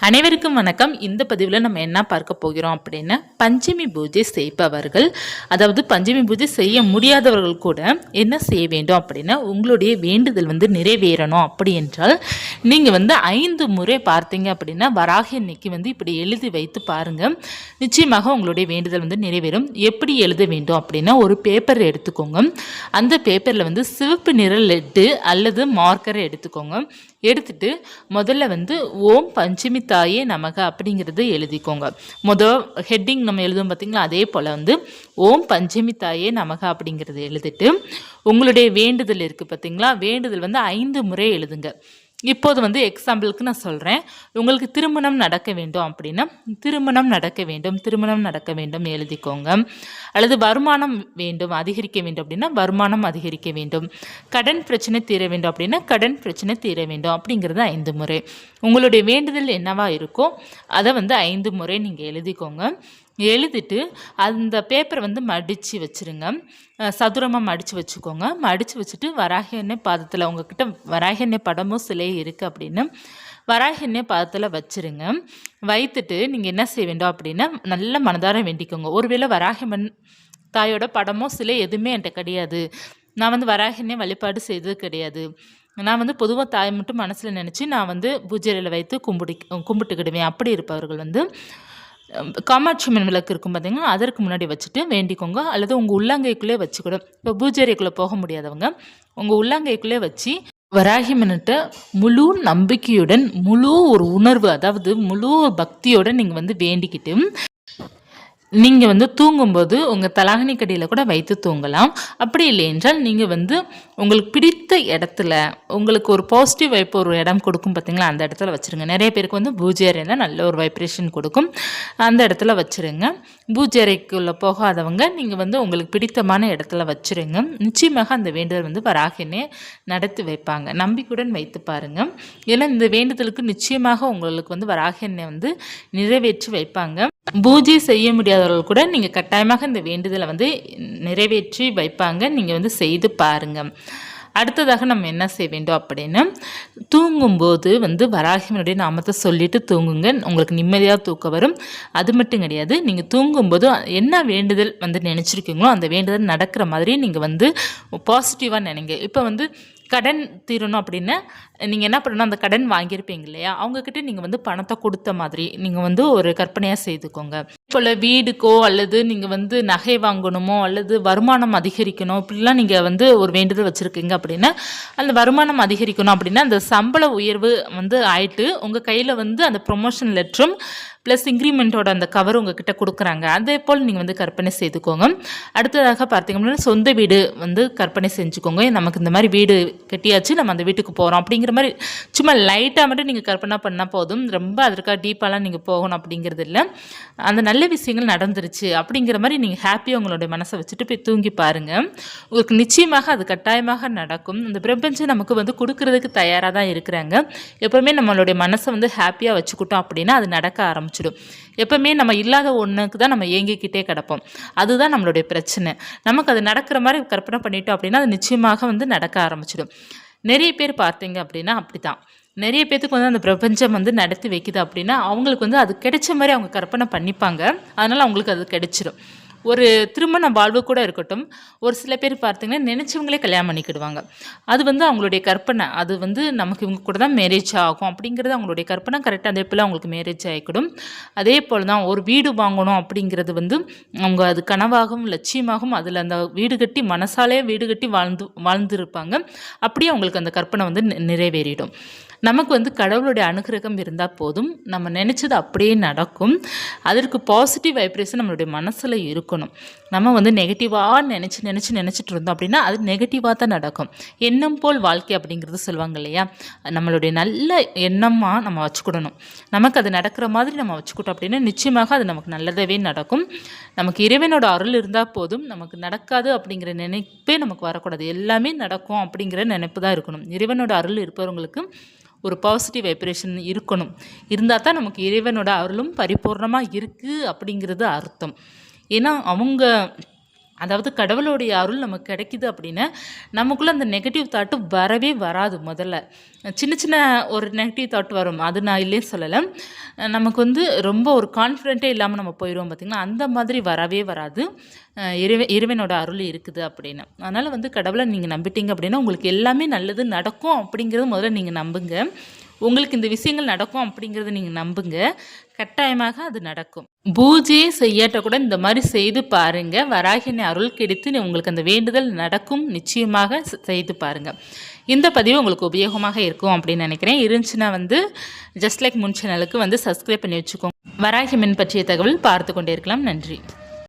அனைவருக்கும் வணக்கம். இந்த பதிவில் நம்ம என்ன பார்க்க போகிறோம் அப்படின்னா, பஞ்சமி பூஜை செய்பவர்கள், அதாவது பஞ்சமி பூஜை செய்ய முடியாதவர்கள் கூட என்ன செய்ய வேண்டும் அப்படின்னா, உங்களுடைய வேண்டுதல் நிறைவேறணும் அப்படி என்றால் நீங்கள் 5 முறை பார்த்தீங்க அப்படின்னா வராகி அன்னைக்கு இப்படி எழுதி வைத்து பாருங்கள். நிச்சயமாக உங்களுடைய வேண்டுதல் நிறைவேறும். எப்படி எழுத வேண்டும் அப்படின்னா, ஒரு பேப்பர் எடுத்துக்கோங்க. அந்த பேப்பரில் சிவப்பு நிற லெட்டு அல்லது மார்க்கரை எடுத்துக்கோங்க. எடுத்துட்டு முதல்ல ஓம் பஞ்சமி தாயே நமக அப்படிங்கிறது எழுதிக்கோங்க. ஹெட்டிங் நம்ம எழுதும் பார்த்திங்களா, அதே போல் ஓம் பஞ்சமி தாயே நமக அப்படிங்கிறது எழுதிட்டு உங்களுடைய வேண்டுதல் இருக்குது பார்த்திங்களா, வேண்டுதல் 5 முறை எழுதுங்க. இப்போது எக்ஸாம்பிளுக்கு நான் சொல்கிறேன். உங்களுக்கு திருமணம் நடக்க வேண்டும் அப்படின்னா திருமணம் நடக்க வேண்டும் எழுதிக்கோங்க. அல்லது வருமானம் வேண்டும் அதிகரிக்க வேண்டும் அப்படின்னா வருமானம் அதிகரிக்க வேண்டும். கடன் பிரச்சனை தீர வேண்டும் அப்படின்னா கடன் பிரச்சனை தீர வேண்டும். அப்படிங்கிறது 5 முறை. உங்களுடைய வேண்டுதல் என்னவா இருக்கோ அதை 5 முறை நீங்கள் எழுதிக்கோங்க. எழுதிட்டு அந்த பேப்பரை மடித்து வச்சுருங்க. சதுரமாக மடித்து வச்சுக்கோங்க. மடித்து வச்சுட்டு வராகி எண்ணெய் பாதத்தில், உங்ககிட்ட வராகி எண்ணெய் படமும் சிலை இருக்குது அப்படின்னு வராகி எண்ணெய் பாதத்தில் வச்சுருங்க. வைத்துட்டு நீங்கள் என்ன செய்ய வேண்டும் அப்படின்னா, நல்ல மனதார வேண்டிக்கோங்க. ஒருவேளை வராகி தாயோட படமோ சிலை எதுவுமே என்கிட்ட கிடையாது, நான் வராகி எண்ணெய் வழிபாடு செய்தது கிடையாது, நான் பொதுவாக தாயை மட்டும் மனசில் நினச்சி நான் பூஜையில் வைத்து கும்பிட்டுக்கிடுவேன் அப்படி இருப்பவர்கள் காமாட்சி அம்மன் விளக்கு இருக்கும் பார்த்தீங்கன்னா, அதற்கு முன்னாடி வச்சுட்டு வேண்டிக்கோங்க. அல்லது உங்கள் உள்ளங்கைக்குள்ளே வச்சுக்கூட, இப்போ பூஜைக்குள்ளே போக முடியாதவங்க உங்கள் உள்ளங்கைக்குள்ளே வச்சு வராகி அம்மன்கிட்ட முழு நம்பிக்கையுடன், முழு ஒரு உணர்வு, அதாவது முழு பக்தியோடு நீங்கள் வேண்டிக்கிட்டு நீங்கள் தூங்கும்போது உங்கள் தலாகனி கடியில் கூட வைத்து தூங்கலாம். அப்படி இல்லை என்றால் நீங்கள் உங்களுக்கு பிடித்த இடத்துல, உங்களுக்கு ஒரு பாசிட்டிவ் வைப் ஒரு இடம் கொடுக்கும் பார்த்தீங்களா, அந்த இடத்துல வச்சுருங்க. நிறைய பேருக்கு பூஜை அறையில் நல்ல ஒரு வைப்ரேஷன் கொடுக்கும், அந்த இடத்துல வச்சுருங்க. பூஜை அறைக்குள்ளே போகாதவங்க நீங்கள் உங்களுக்கு பிடித்தமான இடத்துல வச்சுருங்க. நிச்சயமாக அந்த வேண்டுதல் வராகினே நடத்தி வைப்பாங்க. நம்பிக்கையுடன் வைத்து பாருங்கள். ஏன்னா இந்த வேண்டுதலுக்கு நிச்சயமாக உங்களுக்கு வராகினை நிறைவேற்றி வைப்பாங்க. பூஜை செய்ய முடியாதவர்கள் கூட நீங்கள் கட்டாயமாக இந்த வேண்டுதலை நிறைவேற்றி வைப்பாங்க. நீங்கள் செய்து பாருங்கள். அடுத்ததாக நம்ம என்ன செய்ய வேண்டும் அப்படின்னா, தூங்கும்போது வராகியம்மனுடைய நாமத்தை சொல்லிட்டு தூங்குங்க. உங்களுக்கு நிம்மதியாக தூக்கம் வரும். அது மட்டும் கிடையாது, நீங்கள் தூங்கும்போது என்ன வேண்டுதல் நினச்சிருக்கீங்களோ அந்த வேண்டுதல் நடக்கிற மாதிரி நீங்கள் பாசிட்டிவாக நினைங்க. இப்போ கடன் தீரணும் அப்படின்னா நீங்கள் என்ன பண்ணணும், அந்த கடன் வாங்கியிருப்பீங்க இல்லையா, அவங்கக்கிட்ட நீங்கள் பணத்தை கொடுத்த மாதிரி நீங்கள் ஒரு கற்பனையாக செய்துக்கோங்க. போல் வீடுக்கோ அல்லது நீங்கள் நகை வாங்கணுமோ அல்லது வருமானம் அதிகரிக்கணும் இப்படிலாம் நீங்கள் ஒரு வேண்டுதல் வச்சுருக்கீங்க அப்படின்னா, அந்த வருமானம் அதிகரிக்கணும் அப்படின்னா அந்த சம்பள உயர்வு ஆயிட்டு உங்கள் கையில் அந்த ப்ரொமோஷன் லெட்டரும் ப்ளஸ் இன்க்ரிமெண்ட்டோட அந்த கவர் உங்ககிட்ட கொடுக்குறாங்க. அதே போல் நீங்கள் கற்பனை செய்துக்கோங்க. அடுத்ததாக பார்த்தீங்க அப்படின்னா, சொந்த வீடு கற்பனை செஞ்சுக்கோங்க. நமக்கு இந்த மாதிரி வீடு கட்டியாச்சு, நம்ம அந்த வீட்டுக்கு போகிறோம் அப்படிங்கிற மாதிரி சும்மா லைட்டாக மட்டும் நீங்கள் கற்பனை பண்ணால் போதும். ரொம்ப அதற்காக டீப்பாலாம் நீங்கள் போகணும் அப்படிங்கிறது இல்லை. அந்த நல்ல விஷயங்கள் நடந்துருச்சு அப்படிங்கிற மாதிரி நீங்கள் ஹாப்பியாக உங்களுடைய மனசை வச்சுட்டு போய் தூங்கி பாருங்கள். உங்களுக்கு நிச்சயமாக அது கட்டாயமாக நடக்கும். இந்த பிரபஞ்சம் நமக்கு கொடுக்கறதுக்கு தயாராக தான் இருக்கிறாங்க. எப்போவுமே நம்மளுடைய மனசை ஹாப்பியாக வச்சுக்கிட்டோம் அப்படின்னா அது நடக்க ஆரம்பிச்சிடும். எப்பவுமே நம்ம இல்லாத ஒன்றுக்கு தான் நம்ம ஏங்கிக்கிட்டே கிடப்போம். அதுதான் நம்மளுடைய பிரச்சனை. நமக்கு அது நடக்கிற மாதிரி கற்பனை பண்ணிட்டோம் அப்படின்னா அது நிச்சயமாக நடக்க ஆரம்பிச்சிடும். நிறைய பேர் பார்த்தீங்க அப்படின்னா அப்படி தான், நிறைய பேர்த்துக்கு அந்த பிரபஞ்சம் நடத்தி வைக்குது அப்படின்னா அவங்களுக்கு அது கிடைச்ச மாதிரி அவங்க கற்பனை பண்ணிப்பாங்க. அதனால் அவங்களுக்கு அது கிடைச்சிடும். ஒரு திருமண வாழ்வு கூட இருக்கட்டும், ஒரு சில பேர் பார்த்தீங்கன்னா நினச்சவங்களே கல்யாணம் பண்ணிக்கிடுவாங்க. அது அவங்களுடைய கற்பனை. அது நமக்கு இவங்க கூட தான் மேரேஜ் ஆகும் அப்படிங்கிறது அவங்களுடைய கற்பனை. கரெக்டாக அதே போல் அவங்களுக்கு மேரேஜ் ஆகிக்கிடும். அதே போல் தான் ஒரு வீடு வாங்கணும் அப்படிங்கிறது அவங்க அது கனவாகவும் லட்சியமாகவும் அதில் அந்த வீடு கட்டி மனசாலே வீடு கட்டி வாழ்ந்துருப்பாங்க. அப்படியே அவங்களுக்கு அந்த கற்பனை நிறைவேறிடும். நமக்கு கடவுளுடைய அனுகிரகம் இருந்தால் போதும், நம்ம நினச்சது அப்படியே நடக்கும். அதற்கு பாசிட்டிவ் வைப்ரேஷன் நம்மளுடைய மனசில் இருக்கணும். நம்ம நெகட்டிவாக நினச்சிட்டு இருந்தோம் அப்படின்னா அது நெகட்டிவாக தான் நடக்கும். எண்ணம் போல் வாழ்க்கை அப்படிங்கிறது சொல்லுவாங்க இல்லையா, நம்மளுடைய நல்ல எண்ணமாக நம்ம வச்சுக்கிடணும். நமக்கு அது நடக்கிற மாதிரி நம்ம வச்சுக்கிட்டோம் அப்படின்னா நிச்சயமாக அது நமக்கு நல்லதாகவே நடக்கும். நமக்கு இறைவனோட அருள் இருந்தால் போதும், நமக்கு நடக்காது அப்படிங்கிற நினைப்பே நமக்கு வரக்கூடாது. எல்லாமே நடக்கும் அப்படிங்கிற நினைப்பு தான் இருக்கணும். இறைவனோட அருள் இருப்பவங்களுக்கு ஒரு பாசிட்டிவ் வைப்ரேஷன் இருக்கணும். இருந்தால் தான் நமக்கு இறைவனோட அருளும் பரிபூர்ணமாக இருக்குது அப்படிங்கிறது அர்த்தம். ஏன்னா அவங்க அதாவது கடவுளுடைய அருள் நமக்கு கிடைக்குது அப்படின்னா நமக்குள்ளே அந்த நெகட்டிவ் தாட்டு வரவே வராது. முதல்ல சின்ன சின்ன ஒரு நெகட்டிவ் தாட் வரும், அது நான் இல்லையே சொல்லலை. நமக்கு வந்து ரொம்ப ஒரு கான்ஃபிடென்ட்டே இல்லாமல் நம்ம போயிடுவோம் பார்த்திங்களா, அந்த மாதிரி வரவே வராது. இறைவனோட அருள் இருக்குது அப்படின்னு. அதனால் வந்து கடவுளை நீங்கள் நம்பிட்டீங்க அப்படின்னா உங்களுக்கு எல்லாமே நல்லது நடக்கும் அப்படிங்கிறது முதல்ல நீங்கள் நம்புங்க. உங்களுக்கு இந்த விஷயங்கள் நடக்கும் அப்படிங்கிறத நீங்கள் நம்புங்க, கட்டாயமாக அது நடக்கும். பூஜையே செய்யாட்ட கூட இந்த மாதிரி செய்து பாருங்க, வராகியின் அருள் கிடைத்து உங்களுக்கு அந்த வேண்டுதல் நடக்கும். நிச்சயமாக செய்து பாருங்க. இந்த பதிவு உங்களுக்கு உபயோகமாக இருக்கும் அப்படின்னு நினைக்கிறேன். இருந்துச்சுன்னா வந்து ஜஸ்ட் லைக் முன் சேனலுக்கு வந்து சப்ஸ்கிரைப் பண்ணி வச்சுக்கோங்க. வராகி மின் பற்றிய தகவல் பார்த்து கொண்டே இருக்கலாம். நன்றி.